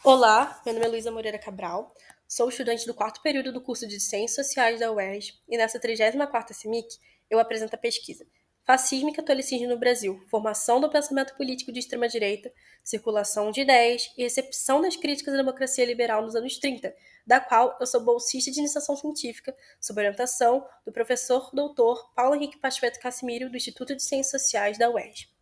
Olá, meu nome é Luísa Moreira Cabral, sou estudante do quarto período do curso de Ciências Sociais da UERJ e nessa 34ª CIMIC eu apresento a pesquisa Fascismo e Catolicismo no Brasil, formação do pensamento político de extrema-direita, circulação de ideias e recepção das críticas à democracia liberal nos anos 30, da qual eu sou bolsista de iniciação científica, sob orientação do professor doutor Paulo Henrique Pacheco Cassimiro, do Instituto de Ciências Sociais da UERJ.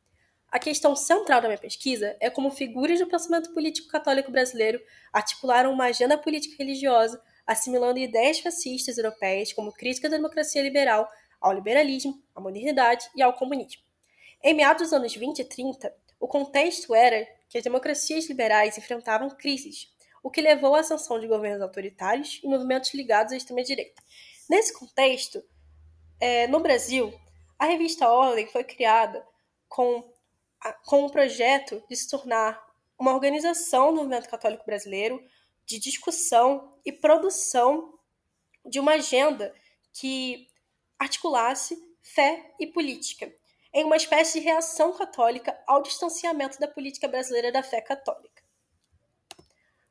A questão central da minha pesquisa é como figuras do pensamento político católico brasileiro articularam uma agenda política religiosa, assimilando ideias fascistas europeias como crítica da democracia liberal ao liberalismo, à modernidade e ao comunismo. Em meados dos anos 20 e 30, o contexto era que as democracias liberais enfrentavam crises, o que levou à ascensão de governos autoritários e movimentos ligados à extrema-direita. Nesse contexto, no Brasil, a revista Ordem foi criada com o projeto de se tornar uma organização do movimento católico brasileiro de discussão e produção de uma agenda que articulasse fé e política, em uma espécie de reação católica ao distanciamento da política brasileira da fé católica.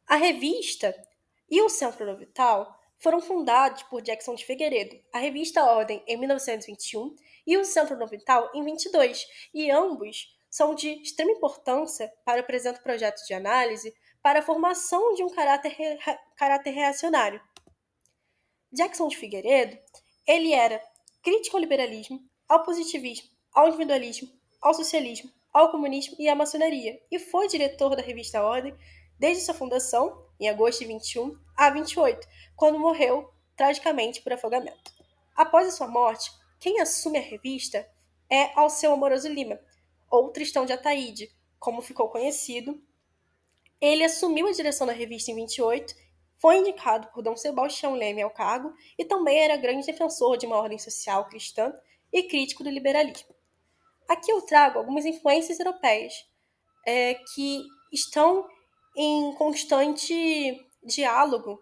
A revista e o Centro Novital foram fundados por Jackson de Figueiredo, a revista Ordem em 1921 e o Centro Novital em 22, e ambos são de extrema importância para o presente projeto de análise para a formação de um caráter reacionário. Jackson de Figueiredo, ele era crítico ao liberalismo, ao positivismo, ao individualismo, ao socialismo, ao comunismo e à maçonaria, e foi diretor da revista Ordem desde sua fundação, em agosto de 21 a 28, quando morreu tragicamente por afogamento. Após a sua morte, quem assume a revista é Alceu Amoroso Lima, ou Tristão de Ataíde, como ficou conhecido. Ele assumiu a direção da revista em 28, foi indicado por Dom Sebastião Leme ao cargo e também era grande defensor de uma ordem social cristã e crítico do liberalismo. Aqui eu trago algumas influências europeias que estão em constante diálogo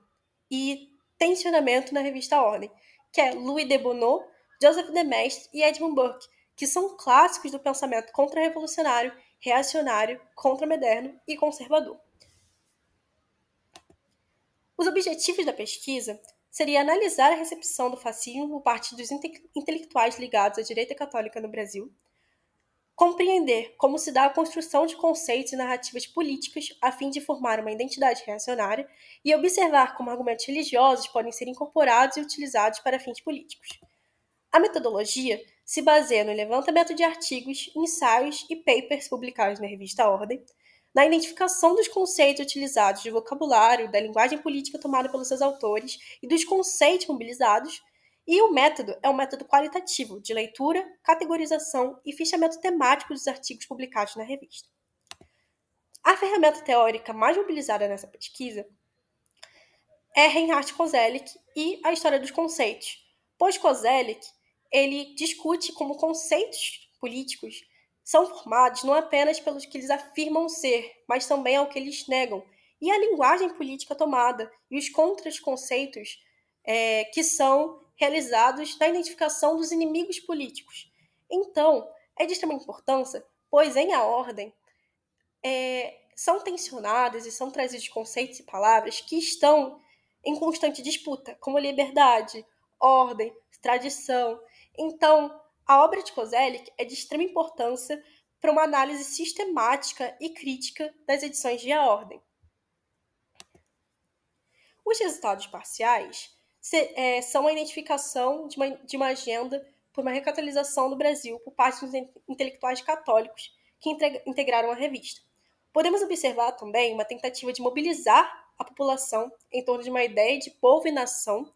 e tensionamento na revista Ordem, que é Louis de Bonneau, Joseph de Maistre e Edmund Burke, que são clássicos do pensamento contra-revolucionário, reacionário, contra-moderno e conservador. Os objetivos da pesquisa seria analisar a recepção do fascismo por parte dos intelectuais ligados à direita católica no Brasil, compreender como se dá a construção de conceitos e narrativas políticas a fim de formar uma identidade reacionária e observar como argumentos religiosos podem ser incorporados e utilizados para fins políticos. A metodologia se baseia no levantamento de artigos, ensaios e papers publicados na revista Ordem, na identificação dos conceitos utilizados, do vocabulário, da linguagem política tomada pelos seus autores e dos conceitos mobilizados, e o método é um método qualitativo de leitura, categorização e fichamento temático dos artigos publicados na revista. A ferramenta teórica mais mobilizada nessa pesquisa é Reinhard Koselleck e a história dos conceitos, pois Koselleck ele discute como conceitos políticos são formados não apenas pelos que eles afirmam ser, mas também ao que eles negam, e a linguagem política tomada e os contra-conceitos que são realizados na identificação dos inimigos políticos. Então, é de extrema importância, pois em A Ordem são tensionadas e são trazidos conceitos e palavras que estão em constante disputa, como liberdade, ordem, tradição. Então, a obra de Koselleck é de extrema importância para uma análise sistemática e crítica das edições de A Ordem. Os resultados parciais são a identificação de uma agenda por uma recatolização do Brasil por parte dos intelectuais católicos que integraram a revista. Podemos observar também uma tentativa de mobilizar a população em torno de uma ideia de povo e nação,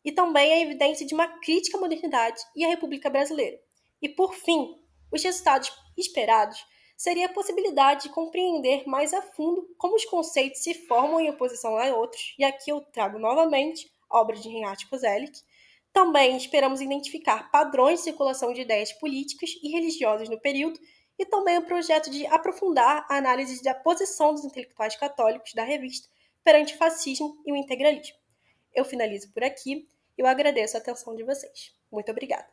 e também a evidência de uma crítica à modernidade e à República Brasileira. E, por fim, os resultados esperados seria a possibilidade de compreender mais a fundo como os conceitos se formam em oposição a outros, e aqui eu trago novamente a obra de Reinhard Koselleck. Também esperamos identificar padrões de circulação de ideias políticas e religiosas no período, e também o projeto de aprofundar a análise da posição dos intelectuais católicos da revista perante o fascismo e o integralismo. Eu finalizo por aqui e eu agradeço a atenção de vocês. Muito obrigada.